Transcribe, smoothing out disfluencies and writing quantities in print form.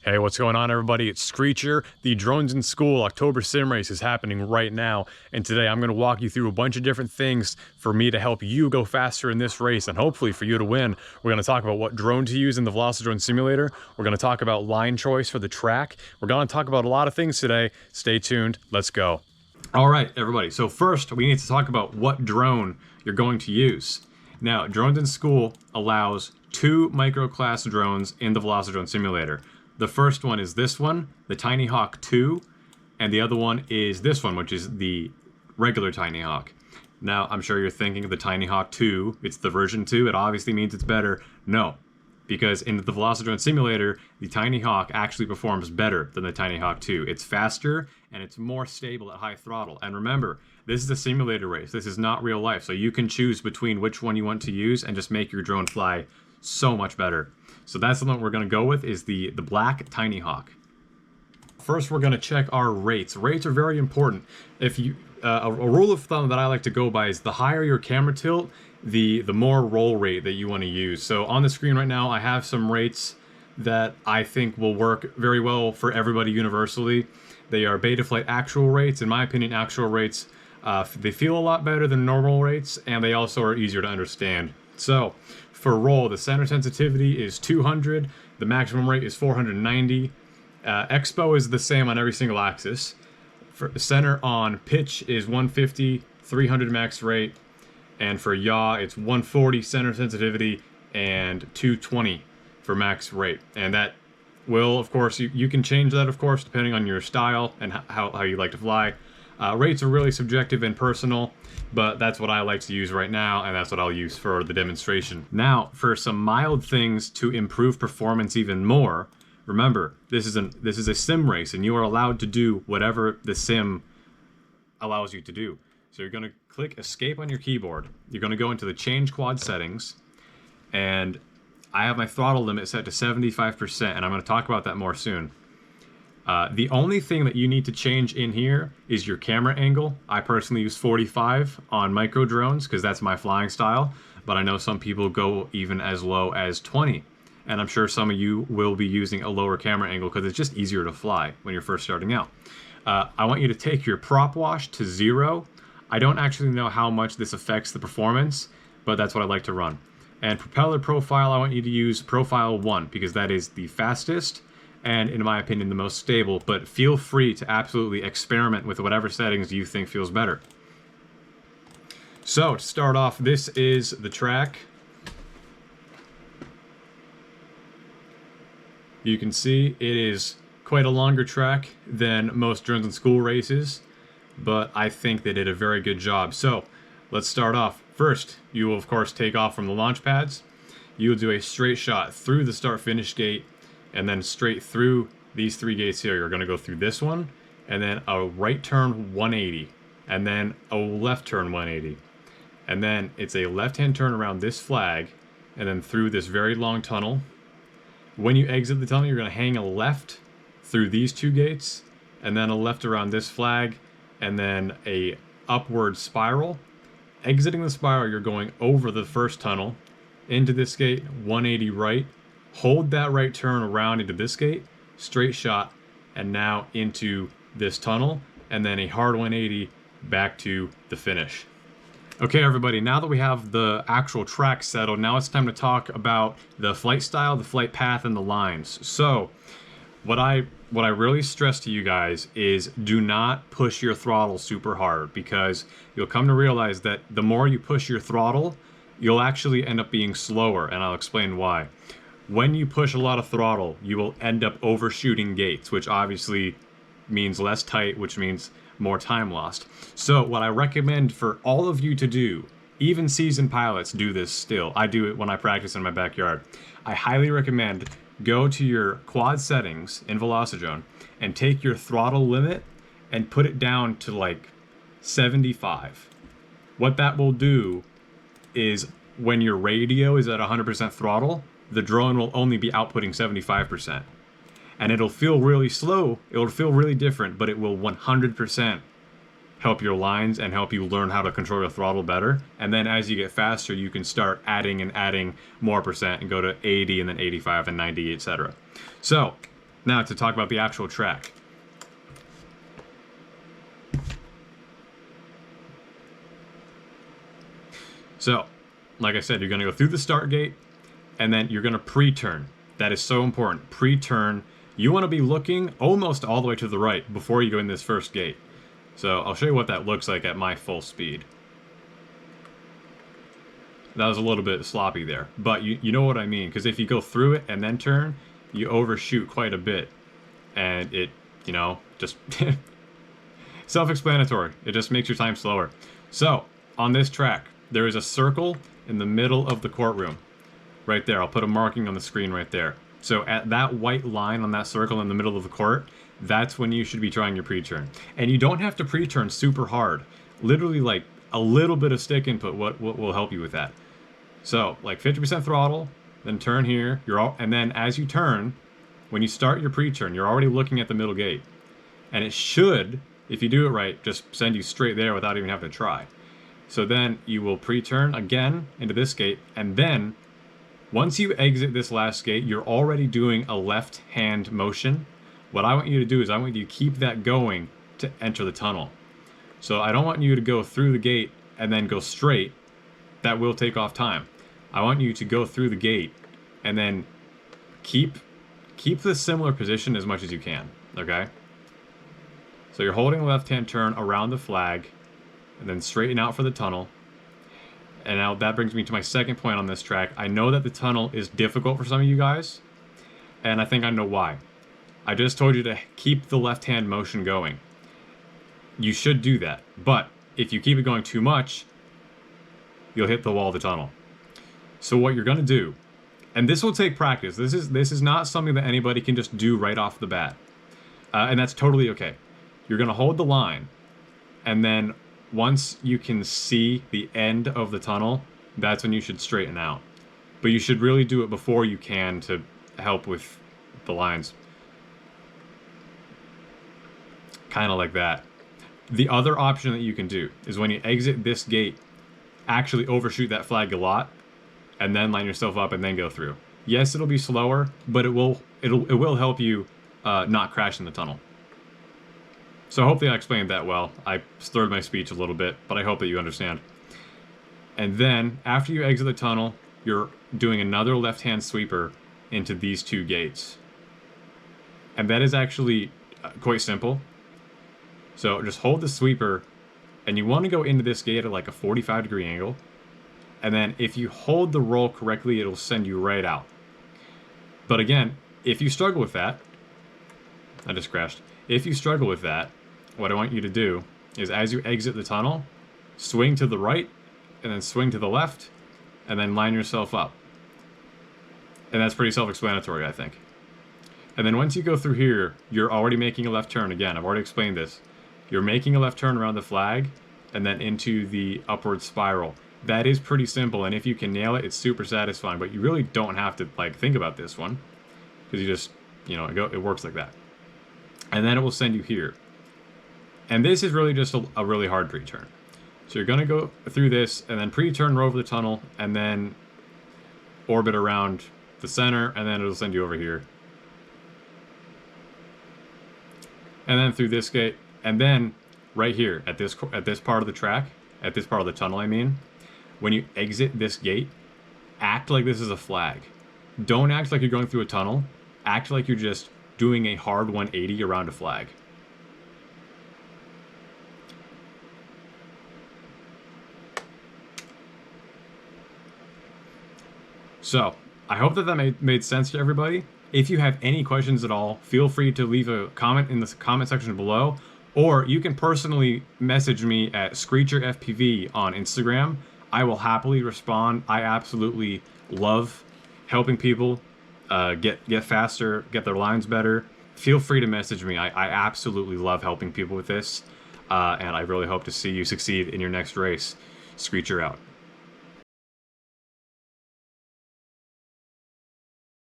Hey, what's going on, everybody? It's Screecher. The Drones in School October Sim Race is happening right now, and today I'm going to walk you through a bunch of different things for me to help you go faster in this race, and hopefully for you to win. We're going to talk about what drone to use in the Velocidrone Simulator. We're going to talk about line choice for the track. We're going to talk about a lot of things today. Stay tuned. Let's go. All right, everybody. So first, we need to talk about what drone you're going to use. Now, Drones in School allows 2 micro-class drones in the Velocidrone Simulator. The first one is this one, the Tiny Hawk 2, and the other one is this one, which is the regular Tiny Hawk. Now, I'm sure you're thinking the Tiny Hawk 2, it's the version 2, it obviously means it's better. No, because in the Velocidrone Simulator, the Tiny Hawk actually performs better than the Tiny Hawk 2. It's faster, and it's more stable at high throttle. And remember, this is a simulator race. This is not real life, so you can choose between which one you want to use and just make your drone fly so much better. So that's the one we're going to go with, is the black Tiny Hawk. First, we're going to check our rates. Rates are very important. If you a rule of thumb that I like to go by is the higher your camera tilt, the more roll rate that you want to use. So on the screen right now, I have some rates that I think will work very well for everybody universally. They are Betaflight actual rates. In my opinion, actual rates, they feel a lot better than normal rates, and they also are easier to understand. So for roll, the center sensitivity is 200, the maximum rate is 490. Expo is the same on every single axis. For center on pitch is 150, 300 max rate, and for yaw it's 140 center sensitivity and 220 for max rate. And that will, of course, you can change that, of course, depending on your style and how you like to fly. Rates are really subjective and personal, but that's what I like to use right now, and that's what I'll use for the demonstration. Now, for some mild things to improve performance even more, remember, this is a sim race, and you are allowed to do whatever the sim allows you to do. So you're going to click Escape on your keyboard. You're going to go into the Change Quad Settings, and I have my throttle limit set to 75%, and I'm going to talk about that more soon. The only thing that you need to change in here is your camera angle. I personally use 45 on micro drones because that's my flying style, but I know some people go even as low as 20. And I'm sure some of you will be using a lower camera angle because it's just easier to fly when you're first starting out. I want you to take your prop wash to 0. I don't actually know how much this affects the performance, but that's what I like to run. And propeller profile, I want you to use profile 1 because that is the fastest and, in my opinion, the most stable, but feel free to absolutely experiment with whatever settings you think feels better. So, to start off, this is the track. You can see it is quite a longer track than most Drones in School races, but I think they did a very good job. So, let's start off. First, you will, of course, take off from the launch pads. You will do a straight shot through the start-finish gate, and then straight through these 3 gates here. You're going to go through this one, and then a right turn 180, and then a left turn 180. And then it's a left-hand turn around this flag, and then through this very long tunnel. When you exit the tunnel, you're going to hang a left through these 2 gates, and then a left around this flag, and then a upward spiral. Exiting the spiral, you're going over the first tunnel, into this gate, 180 right, hold that right turn around into this gate, straight shot, and now into this tunnel, and then a hard 180 back to the finish. Okay, everybody, now that we have the actual track settled, now it's time to talk about the flight style, the flight path, and the lines. So, what I really stress to you guys is do not push your throttle super hard, because you'll come to realize that the more you push your throttle, you'll actually end up being slower, and I'll explain why. When you push a lot of throttle, you will end up overshooting gates, which obviously means less tight, which means more time lost. So what I recommend for all of you to do, even seasoned pilots do this still. I do it when I practice in my backyard. I highly recommend go to your quad settings in Velocidrone and take your throttle limit and put it down to like 75. What that will do is when your radio is at 100% throttle, the drone will only be outputting 75%. And it'll feel really slow, it'll feel really different, but it will 100% help your lines and help you learn how to control your throttle better. And then as you get faster, you can start adding and adding more percent and go to 80 and then 85 and 90, etc. So Now to talk about the actual track. So, like I said, you're going to go through the start gate, and then you're going to pre-turn. That is so important. Pre-turn. You want to be looking almost all the way to the right before you go in this first gate. So I'll show you what that looks like at my full speed. That was a little bit sloppy there, but you know what I mean, because if you go through it and then turn, you overshoot quite a bit. And it, you know, just self-explanatory. It just makes your time slower. So, on this track, there is a circle in the middle of the courtroom. Right there. I'll put a marking on the screen right there. So at that white line on that circle in the middle of the court, that's when you should be trying your pre-turn. And you don't have to pre-turn super hard. Literally like a little bit of stick input what will help you with that. So like 50% throttle, then turn here, and then as you turn, when you start your pre-turn, you're already looking at the middle gate. And it should, if you do it right, just send you straight there without even having to try. So then you will pre-turn again into this gate, and then once you exit this last gate, you're already doing a left-hand motion. What I want you to do is I want you to keep that going to enter the tunnel. So I don't want you to go through the gate and then go straight. That will take off time. I want you to go through the gate and then keep this similar position as much as you can, okay? So you're holding a left-hand turn around the flag and then straighten out for the tunnel. And now that brings me to my second point on this track. I know that the tunnel is difficult for some of you guys, and I think I know why. I just told you to keep the left-hand motion going. You should do that, but if you keep it going too much, you'll hit the wall of the tunnel. So what you're gonna do, and this will take practice. This is not something that anybody can just do right off the bat, and that's totally okay. You're gonna hold the line, and then once you can see the end of the tunnel, that's when you should straighten out. But you should really do it before you can to help with the lines. Kind of like that. The other option that you can do is when you exit this gate, actually overshoot that flag a lot, and then line yourself up and then go through. Yes, it'll be slower, but it will help you not crash in the tunnel. So hopefully I explained that well. I slurred my speech a little bit, but I hope that you understand. And then, after you exit the tunnel, you're doing another left-hand sweeper into these two gates. And that is actually quite simple. So just hold the sweeper, and you want to go into this gate at like a 45-degree angle. And then if you hold the roll correctly, it'll send you right out. But again, if you struggle with that, I just crashed. If you struggle with that, what I want you to do is as you exit the tunnel, swing to the right, and then swing to the left, and then line yourself up. And that's pretty self-explanatory, I think. And then once you go through here, you're already making a left turn. Again, I've already explained this. You're making a left turn around the flag, and then into the upward spiral. That is pretty simple, and if you can nail it, it's super satisfying, but you really don't have to like think about this one, because you just, you know, it works like that. And then it will send you here. And this is really just a really hard pre-turn. So you're going to go through this, and then pre-turn over the tunnel, and then orbit around the center, and then it'll send you over here. And then through this gate, and then right here, at this part of the track, at this part of the tunnel, I mean, when you exit this gate, act like this is a flag. Don't act like you're going through a tunnel. Act like you're just doing a hard 180 around a flag. So, I hope that made sense to everybody. If you have any questions at all, feel free to leave a comment in the comment section below, or you can personally message me at Screecher FPV on Instagram. I will happily respond. I absolutely love helping people get faster, get their lines better. Feel free to message me. I absolutely love helping people with this, and I really hope to see you succeed in your next race. Screecher out.